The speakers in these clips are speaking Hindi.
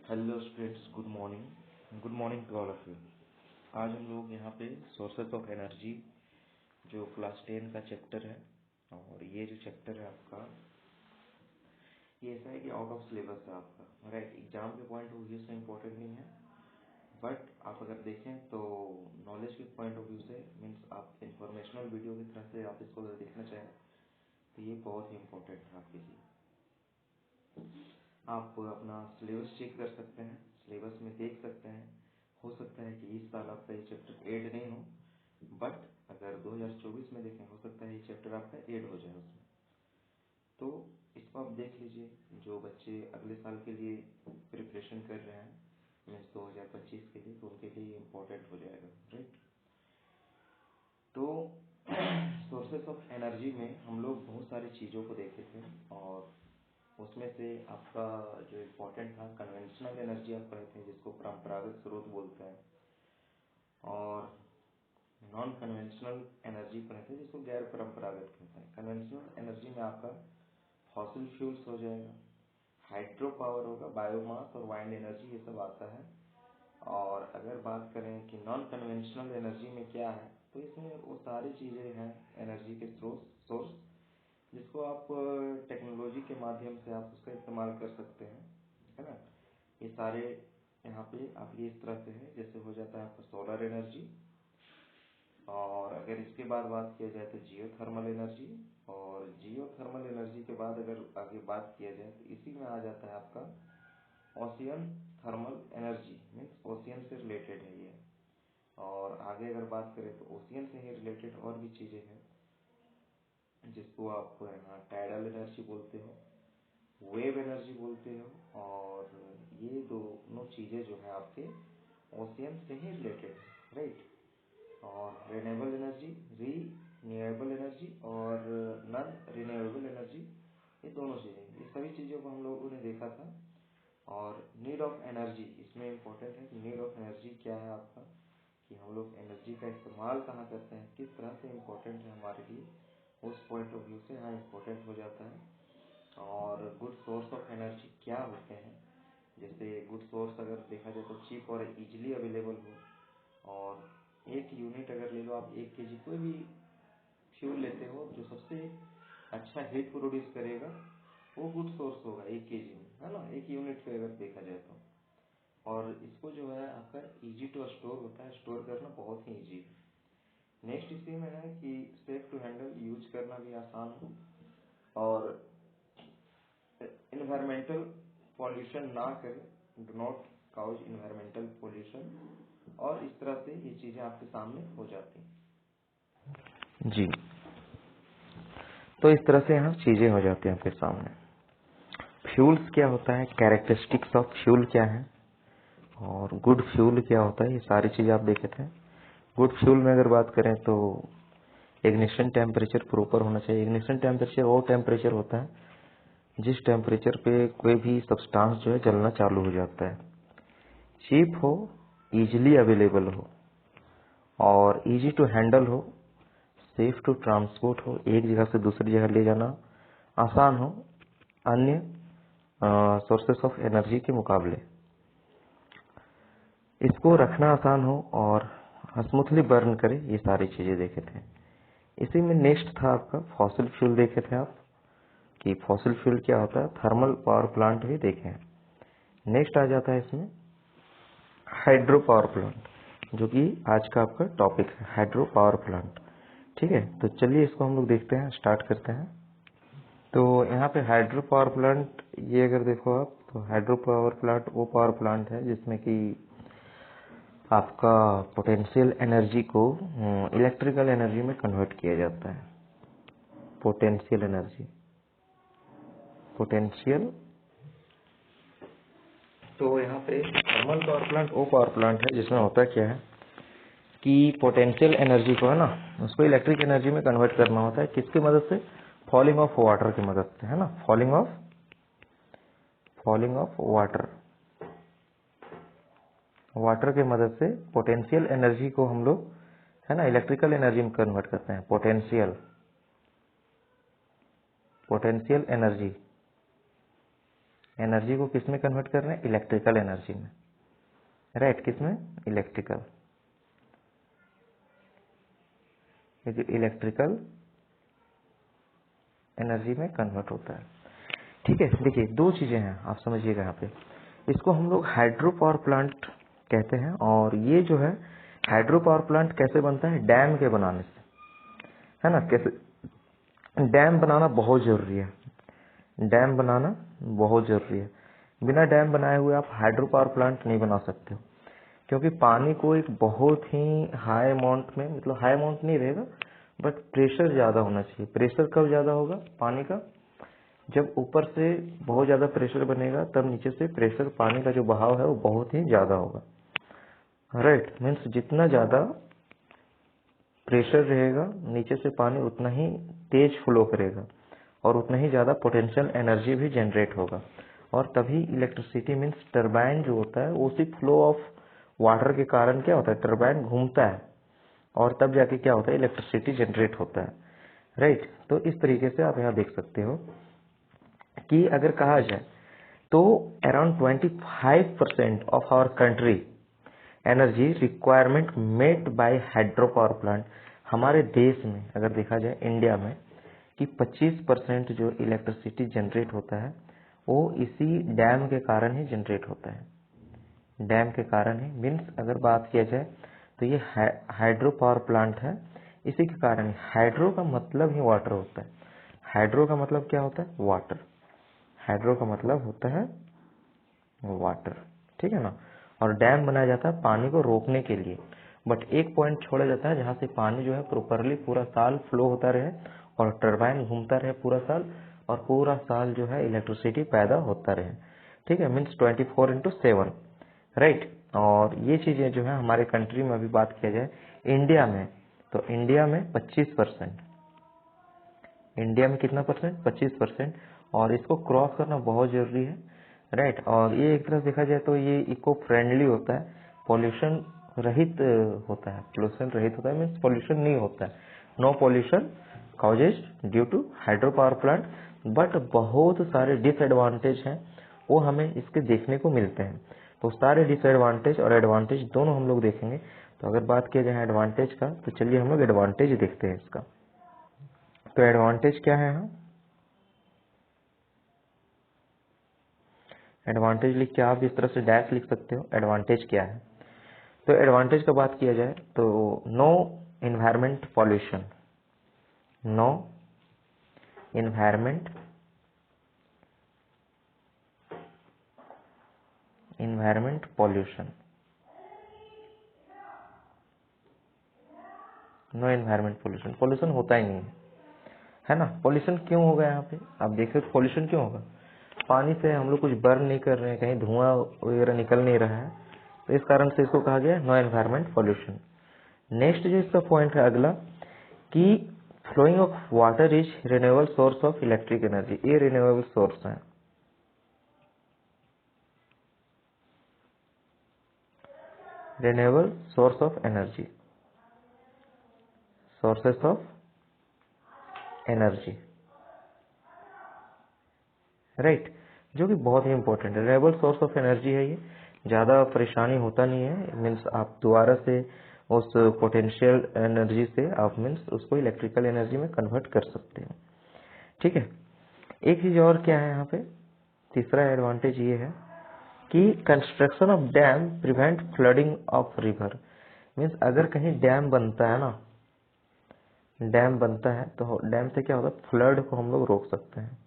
Hello students, good morning to all of you. आज हम लोग यहाँ पे सोर्सेस ऑफ एनर्जी जो क्लास 10 का चैप्टर है, और ये जो चैप्टर है आपका, ये ऐसा है कि आउट ऑफ सिलेबस है आपका। हमारा एग्जाम के पॉइंट ऑफ व्यू से इम्पोर्टेंट नहीं है, बट आप अगर देखें तो नॉलेज के पॉइंट ऑफ व्यू से, मीन्स आप इंफॉर्मेशनल वीडियो की तरह से आप इसको अगर देखना चाहें तो ये बहुत ही इम्पोर्टेंट है आपके लिए। आप अपना सिलेबस चेक कर सकते हैं, सिलेबस में देख सकते हैं। हो सकता है कि इस साल आपका ये चैप्टर ऐड नहीं हो, बट अगर 2024 में देखें, हो सकता है ये चैप्टर आपका ऐड हो जाए उसमें। तो इसको आप देख लीजिए, जो बच्चे अगले साल के लिए प्रिपरेशन कर रहे हैं, मीन्स 2025 के लिए, तो उनके लिए इम्पोर्टेंट हो जाएगा, राइट। तो सोर्सेस ऑफ एनर्जी में हम लोग बहुत सारी चीज़ों को देखे थे, और उसमें से आपका जो इम्पोर्टेंट था कन्वेंशनल एनर्जी आप पढ़े थे, जिसको परंपरागत स्रोत बोलते हैं, और नॉन कन्वेंशनल एनर्जी पढ़े थे, जिसको गैर परंपरागत कहते हैं। कन्वेंशनल एनर्जी में आपका फॉसिल फ्यूल्स हो जाएगा, हाइड्रो पावर होगा, बायोमास और वाइंड एनर्जी, ये सब आता है। और अगर बात करें कि नॉन कन्वेंशनल एनर्जी में क्या है, तो इसमें वो सारी चीज़ें हैं एनर्जी के सोर्स, जिसको आप टेक्नोलॉजी के माध्यम से आप उसका इस्तेमाल कर सकते हैं, है ना। ये सारे यहाँ पे आप ये इस तरह से है, जैसे हो जाता है आपका सोलर एनर्जी, और अगर इसके बाद बात किया जाए तो जियोथर्मल एनर्जी, और जियोथर्मल एनर्जी के बाद अगर आगे बात किया जाए तो इसी में आ जाता है आपका ocean thermal energy, means ocean से रिलेटेड है ये। और आगे अगर बात करें तो ओशियन से ही रिलेटेड और भी चीज़ें हैं, जिसको आप यहाँ टाइडल एनर्जी बोलते हो, वेव एनर्जी बोलते हो, और ये दोनों चीज़ें जो है आपके ओशियन से ही रिलेटेड है, राइट। और रिन्यूएबल एनर्जी, रीन्यूएबल एनर्जी और नॉन रिन्यूएबल एनर्जी, ये दोनों चीज़ें, ये सभी चीज़ों को हम लोगों ने देखा था। और नीड ऑफ एनर्जी इसमें इम्पोर्टेंट है कि नीड ऑफ एनर्जी क्या है आपका, कि हम लोग एनर्जी का इस्तेमाल कहाँ करते हैं, किस तरह से इम्पोर्टेंट है हमारे लिए, उस पॉइंट ऑफ व्यू से यहाँ इम्पोर्टेंट हो जाता है। और गुड सोर्स ऑफ एनर्जी क्या होते हैं, जैसे गुड सोर्स अगर देखा जाए तो चीप और इजीली अवेलेबल हो, और एक यूनिट अगर ले लो आप, 1 kg कोई भी फ्यूल लेते हो, जो सबसे अच्छा हीट प्रोड्यूस करेगा वो गुड सोर्स होगा 1 kg में, है ना, एक यूनिट पे अगर देखा जाए तो। और इसको जो है आपका इजी टू स्टोर होता है, स्टोर करना बहुत ही इजी है। नेक्स्ट इसी में है कि सेफ टू हैंडल, यूज करना भी आसान हो, और इन्वायरमेंटल पॉल्यूशन ना करे, do not cause environmental pollution, और इस तरह से ये चीजें आपके सामने हो जाती हैं जी। तो इस तरह से यहाँ चीजें हो जाती हैं आपके सामने। फ्यूल्स क्या होता है, कैरेक्टरिस्टिक्स ऑफ फ्यूल क्या है, और गुड फ्यूल क्या होता है, ये सारी चीजें आप देखे थे। गुड फ्यूल में अगर बात करें तो इग्निशन टेम्परेचर प्रॉपर होना चाहिए। इग्निशन टेम्परेचर वो टेम्परेचर होता है जिस टेम्परेचर पे कोई भी सब्सटेंस जो है जलना चालू हो जाता है। चीप हो, इजीली अवेलेबल हो, और इजी टू हैंडल हो, सेफ टू ट्रांसपोर्ट हो, एक जगह से दूसरी जगह ले जाना आसान हो अन्य सोर्सेस ऑफ एनर्जी के मुकाबले, इसको रखना आसान हो, और स्मूथली बर्न करे, ये सारी चीजें देखे थे। इसी में नेक्स्ट था आपका फॉसिल फ्यूल, देखे थे आप कि फॉसिल फ्यूल क्या होता है, थर्मल पावर प्लांट भी देखे हैं। नेक्स्ट आ जाता है इसमें हाइड्रो पावर प्लांट, जो कि आज का आपका टॉपिक है, हाइड्रो पावर प्लांट। ठीक है, तो चलिए इसको हम लोग देखते हैं, स्टार्ट करते हैं। तो यहाँ पे हाइड्रो पावर प्लांट, ये अगर देखो आप, तो हाइड्रो पावर प्लांट वो पावर प्लांट है जिसमें कि आपका पोटेंशियल एनर्जी को इलेक्ट्रिकल एनर्जी में कन्वर्ट किया जाता है। पोटेंशियल एनर्जी, पोटेंशियल, तो यहाँ पे थर्मल पावर प्लांट वो पावर प्लांट है जिसमें होता क्या है कि पोटेंशियल एनर्जी को, है ना, उसको इलेक्ट्रिक एनर्जी में कन्वर्ट करना होता है। किसकी मदद से, फॉलिंग ऑफ वाटर की मदद से, है ना, फॉलिंग ऑफ वाटर की मदद से पोटेंशियल एनर्जी को हम लोग, है ना, इलेक्ट्रिकल एनर्जी में कन्वर्ट करते हैं। पोटेंशियल एनर्जी, एनर्जी को किस में कन्वर्ट कर रहे हैं? इलेक्ट्रिकल एनर्जी में, राइट। किस में? इलेक्ट्रिकल। ये जो इलेक्ट्रिकल एनर्जी में कन्वर्ट होता है, ठीक है। देखिए दो चीजें हैं, आप समझिएगा यहाँ पे। इसको हम लोग हाइड्रो पावर प्लांट कहते हैं, और ये जो है हाइड्रो पावर प्लांट कैसे बनता है? डैम के बनाने से, है ना। कैसे? डैम बनाना बहुत जरूरी है, डैम बनाना बहुत जरूरी है। बिना डैम बनाए हुए आप हाइड्रो पावर प्लांट नहीं बना सकते हो, क्योंकि पानी को एक बहुत ही हाई अमाउंट में, मतलब हाई अमाउंट नहीं रहेगा बट प्रेशर ज्यादा होना चाहिए। प्रेशर कब ज्यादा होगा पानी का? जब ऊपर से बहुत ज्यादा प्रेशर बनेगा, तब नीचे से प्रेशर, पानी का जो बहाव है वो बहुत ही ज्यादा होगा, राइट। मीन्स जितना ज्यादा प्रेशर रहेगा नीचे से पानी उतना ही तेज फ्लो करेगा, और उतना ही ज्यादा पोटेंशियल एनर्जी भी जनरेट होगा, और तभी इलेक्ट्रिसिटी मीन्स टरबाइन जो होता है, उसी फ्लो ऑफ वाटर के कारण क्या होता है? टरबाइन घूमता है, और तब जाके क्या होता है? इलेक्ट्रिसिटी जनरेट होता है, राइट। तो इस तरीके से आप यहाँ देख सकते हो कि अगर कहा जाए तो around 25% of our country energy requirement met by hydro power plant. हमारे देश में अगर देखा जाए, इंडिया में, कि 25% जो इलेक्ट्रिसिटी जनरेट होता है वो इसी डैम के कारण ही जनरेट होता है, डैम के कारण ही। मीन्स अगर बात किया जाए तो ये हाइड्रो पावर प्लांट है, इसी के कारण ही। हाइड्रो का मतलब ही वाटर होता है, हाइड्रो का मतलब क्या होता है? वाटर। हाइड्रो का मतलब होता है वाटर, ठीक है ना। और डैम बनाया जाता है पानी को रोकने के लिए, बट एक पॉइंट छोड़ा जाता है जहां से पानी जो है प्रॉपरली पूरा साल फ्लो होता रहे, और टरबाइन घूमता रहे पूरा साल, और पूरा साल जो है इलेक्ट्रिसिटी पैदा होता रहे, ठीक है। Means 24/7, right. और ये चीजें जो है हमारे कंट्री में अभी बात किया जाए इंडिया में, तो इंडिया में 25%, इंडिया में कितना परसेंट? 25%। और इसको क्रॉस करना बहुत जरूरी है, राइट। और ये एक तरह से देखा जाए तो ये इको फ्रेंडली होता है, पॉल्यूशन रहित होता है, पोल्यूशन रहित होता है, मीन्स पॉल्यूशन नहीं होता है, no pollution causes due to hydro power plant. But बहुत सारे डिसएडवांटेज हैं, वो हमें इसके देखने को मिलते हैं। तो सारे डिसएडवांटेज और एडवांटेज दोनों हम लोग देखेंगे। तो अगर बात किया जाए एडवांटेज का, तो चलिए हम लोग एडवांटेज देखते हैं इसका। तो एडवांटेज क्या है? यहाँ एडवांटेज लिख के आप इस तरह से डैश लिख सकते हो, एडवांटेज क्या है। तो एडवांटेज का बात किया जाए तो no environment pollution, no environment pollution, no environment pollution. Pollution होता ही नहीं है ना। पॉल्यूशन क्यों होगा? यहाँ पे आप देख रहे हो पॉल्यूशन क्यों होगा? पानी से हम लोग कुछ बर्न नहीं कर रहे हैं, कहीं धुआं वगैरह निकल नहीं रहा है, तो इस कारण से इसको कहा गया नो एनवायरमेंट पॉल्यूशन। नेक्स्ट जो इसका पॉइंट है अगला, कि flowing of water is renewable source of electric energy. ये रिन्यूएबल सोर्स है, renewable source of energy, sources of energy, right. जो कि बहुत ही इंपॉर्टेंट है, रिन्यूएबल सोर्स ऑफ एनर्जी है। ये ज्यादा परेशानी होता नहीं है, मीन्स आप दोबारा से उस पोटेंशियल एनर्जी से आप मीन्स उसको इलेक्ट्रिकल एनर्जी में कन्वर्ट कर सकते हैं, ठीक है। एक चीज और क्या है यहाँ पे, तीसरा एडवांटेज ये है कि construction of dam prevent flooding of river. Means अगर कहीं डैम बनता है ना, डैम बनता है तो डैम से क्या होता है? फ्लड को हम लोग रोक सकते हैं,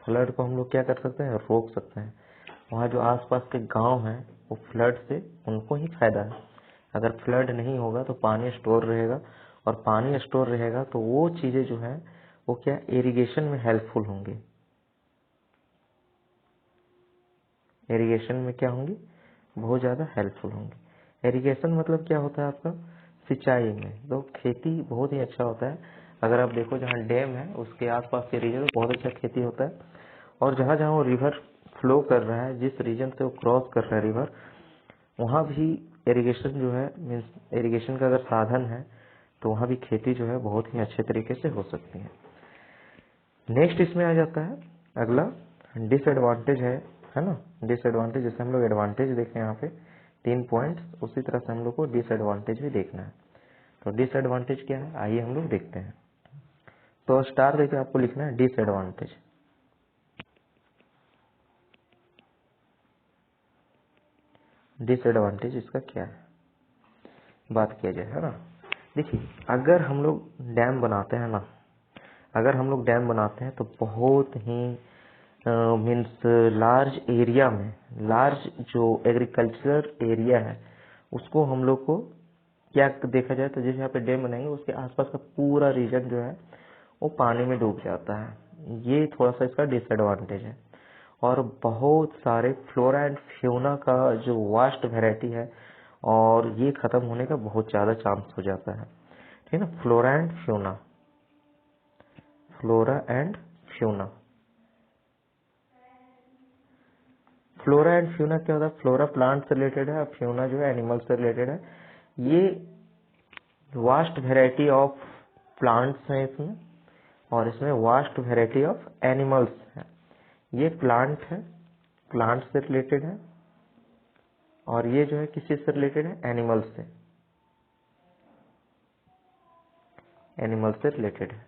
फ्लड को हम लोग क्या कर सकते हैं? रोक सकते हैं। वहाँ जो आसपास के गांव हैं वो फ्लड से उनको ही फायदा है। अगर फ्लड नहीं होगा तो पानी स्टोर रहेगा, और पानी स्टोर रहेगा तो वो चीजें जो है वो क्या इरिगेशन में हेल्पफुल होंगी, इरिगेशन में क्या होंगी? बहुत ज्यादा हेल्पफुल होंगी। इरिगेशन मतलब क्या होता है आपका? सिंचाई में। तो खेती बहुत ही अच्छा होता है। अगर आप देखो जहाँ डैम है उसके आसपास के रीजन में बहुत अच्छा खेती होता है, और जहाँ जहाँ वो रिवर फ्लो कर रहा है, जिस रीजन से वो क्रॉस कर रहा है रिवर, वहाँ भी इरिगेशन जो है मीन्स इरिगेशन का अगर साधन है तो वहाँ भी खेती जो है बहुत ही अच्छे तरीके से हो सकती है। नेक्स्ट इसमें आ जाता है अगला, डिसएडवांटेज है ना, डिसएडवांटेज जैसे हम लोग एडवांटेज देखें यहाँ पे 3 पॉइंट्स, उसी तरह से हम लोग को डिसएडवांटेज भी देखना है। तो डिसएडवांटेज क्या है, आइए हम लोग देखते हैं। तो स्टार देके आपको लिखना है डिसएडवांटेज। डिसएडवांटेज इसका क्या है, बात किया जाए, है ना। देखिए अगर हम लोग डैम बनाते हैं ना, अगर हम लोग डैम बनाते हैं तो बहुत ही मीन्स लार्ज एरिया में, लार्ज जो एग्रीकल्चर एरिया है उसको हम लोग को क्या देखा जाए तो जैसे यहाँ पे डैम बनाएंगे उसके आसपास का पूरा रीजन जो है वो पानी में डूब जाता है। ये थोड़ा सा इसका डिसएडवांटेज है। और बहुत सारे फ्लोरा एंड फ्यूना का जो वास्ट वैरायटी है और ये खत्म होने का बहुत ज़्यादा चांस हो जाता है, ठीक है ना। Flora and fauna, flora and fauna, flora and fauna क्या होता है, फ्लोरा प्लांट से रिलेटेड है, फ्यूना जो है एनिमल से रिलेटेड है। ये वास्ट वैरायटी ऑफ प्लांट्स हैं इसमें, और इसमें वास्ट वैरायटी ऑफ एनिमल्स है। ये प्लांट है, प्लांट से रिलेटेड है, और ये जो है किसी से रिलेटेड है, एनिमल्स से, एनिमल्स से रिलेटेड है।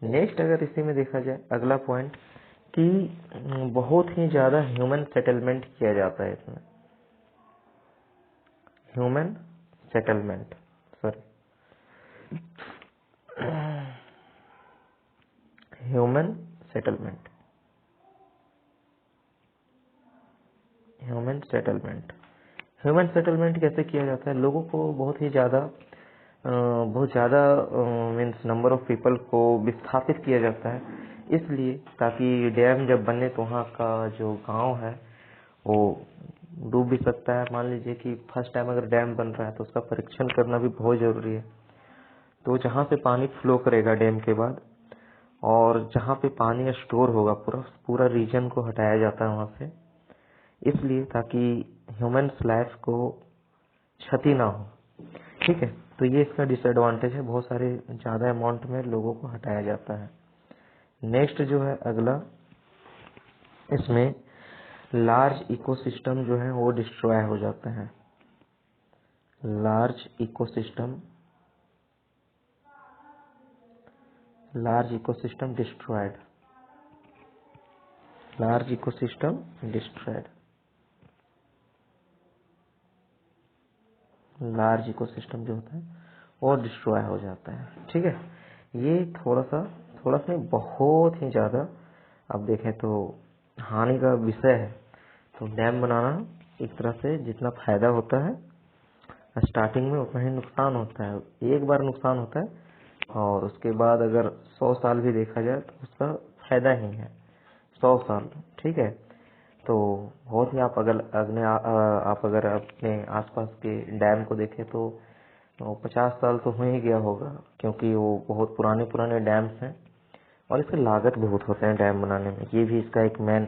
नेक्स्ट अगर इसी में देखा जाए अगला पॉइंट कि बहुत ही ज्यादा ह्यूमन सेटलमेंट किया जाता है इसमें, human settlement, sorry human settlement, human settlement, human settlement कैसे किया जाता है, लोगों को बहुत ही ज्यादा मीन्स नंबर ऑफ पीपल को विस्थापित किया जाता है, इसलिए ताकि डैम जब बने तो वहाँ का जो गांव है वो डूब भी सकता है। मान लीजिए कि फर्स्ट टाइम अगर डैम बन रहा है तो उसका परीक्षण करना भी बहुत जरूरी है। तो जहाँ से पानी फ्लो करेगा डैम के बाद और जहाँ पे पानी स्टोर होगा पूरा पूरा रीजन को हटाया जाता है वहाँ से, इसलिए ताकि ह्यूमन्स लाइफ को क्षति ना हो, ठीक है। तो ये इसका डिसएडवांटेज है, बहुत सारे ज्यादा अमाउंट में लोगों को हटाया जाता है। नेक्स्ट जो है अगला, इसमें लार्ज इकोसिस्टम जो है वो डिस्ट्रॉय हो जाते हैं, large ecosystem, large ecosystem destroyed, large ecosystem destroyed, large ecosystem जो होता है वो डिस्ट्रॉय हो जाता है, ठीक है। ये थोड़ा सा नहीं बहुत ही ज्यादा अब देखें तो हानि का विषय है। तो डैम बनाना एक तरह से जितना फायदा होता है स्टार्टिंग में उतना ही नुकसान होता है। एक बार नुकसान होता है और उसके बाद अगर 100 साल भी देखा जाए तो उसका फायदा ही है, 100 साल, ठीक है। तो बहुत ही आप अगर अपने आसपास के डैम को देखें तो 50 साल तो हो ही गया होगा, क्योंकि वो बहुत पुराने पुराने डैम्स हैं और इसकी लागत बहुत होते हैं डैम बनाने में, ये भी इसका एक मेन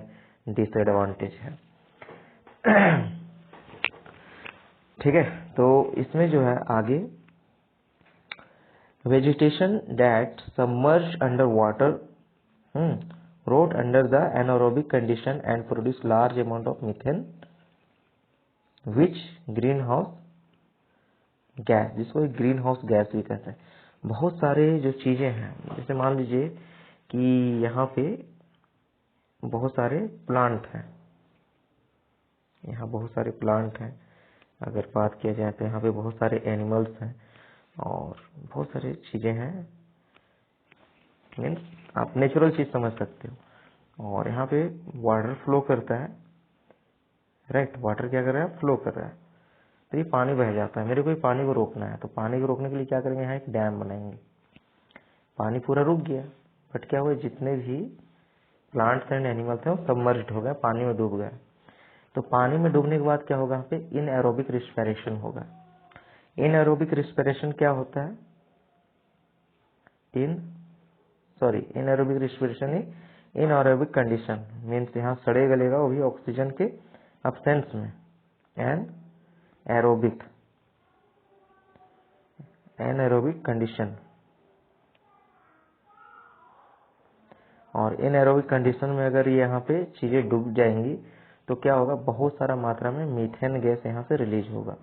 डिसएडवांटेज है। ठीक है, तो इसमें जो है आगे vegetation that submerge under water rot under the anaerobic condition and produce large amount of methane which greenhouse gas, जिसको ग्रीन हाउस गैस भी कहते हैं। बहुत सारे जो चीजें हैं, जैसे मान लीजिए कि यहाँ पे बहुत सारे प्लांट हैं, यहाँ बहुत सारे प्लांट हैं, अगर बात किया जाए तो यहाँ पे बहुत सारे एनिमल्स हैं और बहुत सारी चीजें हैं, मीन्स आप नेचुरल चीज समझ सकते हो। और यहाँ पे वाटर फ्लो करता है, राइट, वाटर क्या कर रहा है, फ्लो कर रहा है, तो ये पानी बह जाता है। मेरे को पानी को रोकना है, तो पानी को रोकने के लिए क्या करेंगे, यहाँ एक डैम बनाएंगे। पानी पूरा रुक गया, बट क्या हुआ, जितने भी प्लांट्स एंड एनिमल्स हैं वो सबमर्ज्ड हो गए, पानी में डूब गए। तो पानी में डूबने के बाद क्या होगा, यहाँ पे इनएरोबिक रिस्पिरेशन होगा। इनएरोबिक रिस्पिरेशन क्या होता है, इनएरोबिक रिस्पिरेशन इनएरोबिक कंडीशन, मीन्स यहाँ सड़े गलेगा वो भी ऑक्सीजन के अब्सेंस में। एंड एरोबिक, एनाएरोबिक कंडीशन, और एनारोबिक कंडीशन में अगर ये यहाँ पे चीज़ें डूब जाएंगी तो क्या होगा, बहुत सारा मात्रा में मीथेन गैस यहाँ से रिलीज होगा।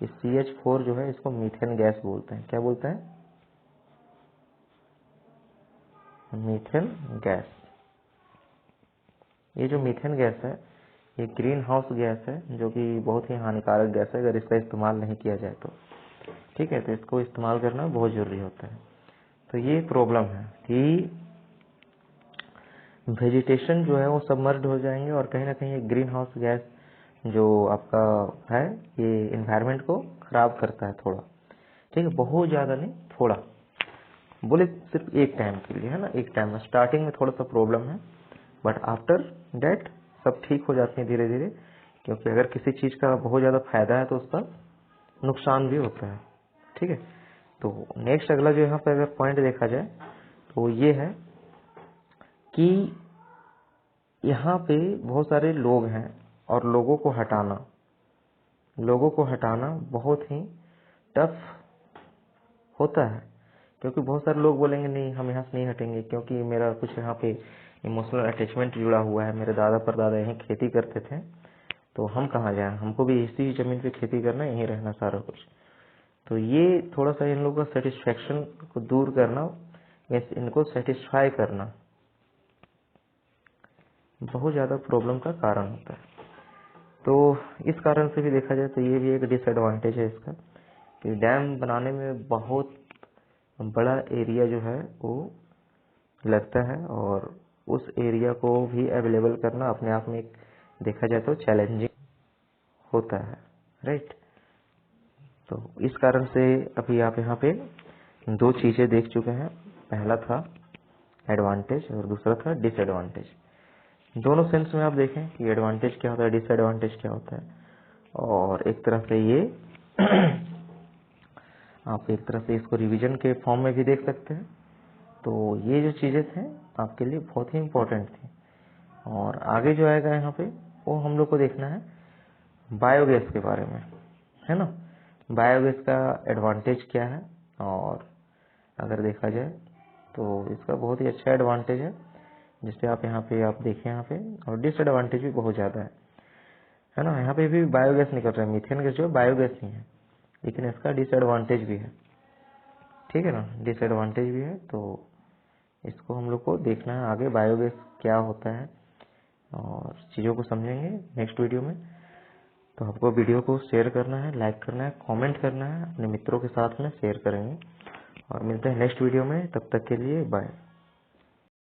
इस CH4 जो है इसको मीथेन गैस बोलते हैं। क्या बोलते हैं? Methane gas. ये जो मीथेन गैस है ये ग्रीन हाउस गैस है, जो कि बहुत ही हानिकारक गैस है अगर इसका इस्तेमाल नहीं किया जाए तो। ठीक है, तो इसको इस्तेमाल करना बहुत जरूरी होता है। तो ये प्रॉब्लम है कि वेजिटेशन जो है वो सबमर्ज्ड हो जाएंगे और कहीं ना कहीं ग्रीन हाउस गैस जो आपका है ये इन्वायरमेंट को खराब करता है थोड़ा। ठीक है, बहुत ज़्यादा नहीं, थोड़ा बोले सिर्फ एक टाइम के लिए, है ना। एक टाइम में स्टार्टिंग में थोड़ा सा प्रॉब्लम है, बट आफ्टर डेट सब ठीक हो जाती है धीरे धीरे। क्योंकि अगर किसी चीज़ का बहुत ज़्यादा फायदा है तो उसका नुकसान भी होता है। ठीक है, तो नेक्स्ट अगला जो यहाँ पे अगर पॉइंट देखा जाए तो ये है कि यहाँ पे बहुत सारे लोग हैं और लोगों को हटाना बहुत ही टफ होता है। क्योंकि बहुत सारे लोग बोलेंगे नहीं हम यहाँ से नहीं हटेंगे क्योंकि मेरा कुछ यहाँ पे इमोशनल अटैचमेंट जुड़ा हुआ है, मेरे दादा परदादा यहीं खेती करते थे तो हम कहाँ जाएं, हमको भी इसी जमीन पे खेती करना, यहीं रहना सारा कुछ। तो ये थोड़ा सा इन लोगों का सेटिस्फेक्शन को दूर करना, इनको सेटिस्फाई करना बहुत ज़्यादा प्रॉब्लम का कारण होता है। तो इस कारण से भी देखा जाए तो ये भी एक डिसएडवांटेज है इसका कि डैम बनाने में बहुत बड़ा एरिया जो है वो लगता है और उस एरिया को भी अवेलेबल करना अपने आप में एक देखा जाए तो चैलेंजिंग होता है, राइट। तो इस कारण से अभी आप यहाँ पे दो चीज़ें देख चुके हैं, पहला था एडवांटेज और दूसरा था डिसएडवांटेज। दोनों सेंस में आप देखें कि एडवांटेज क्या होता है, डिसएडवांटेज क्या होता है, और एक तरह से ये आप एक तरह से इसको रिवीजन के फॉर्म में भी देख सकते हैं। तो ये जो चीज़ें थे आपके लिए बहुत ही इम्पोर्टेंट थी। और आगे जो आएगा यहाँ पे वो हम लोग को देखना है बायोगैस के बारे में, है ना। बायोगैस का एडवांटेज क्या है, और अगर देखा जाए तो इसका बहुत ही अच्छा एडवांटेज है जिससे आप यहाँ पे आप देखें यहाँ पे, और डिसएडवांटेज भी बहुत ज़्यादा है ना। यहाँ पे भी बायोगैस निकल रहा है, मीथेन गैस जो है बायोगैस ही है, लेकिन इसका डिसएडवांटेज भी है। ठीक है ना, डिसएडवांटेज भी है। तो इसको हम लोग को देखना है आगे बायोगैस क्या होता है, और चीज़ों को समझेंगे नेक्स्ट वीडियो में। तो आपको वीडियो को शेयर करना है, लाइक करना है, कमेंट करना है, अपने मित्रों के साथ में शेयर करेंगे, और मिलते हैं नेक्स्ट वीडियो में। तब तक के लिए बाय।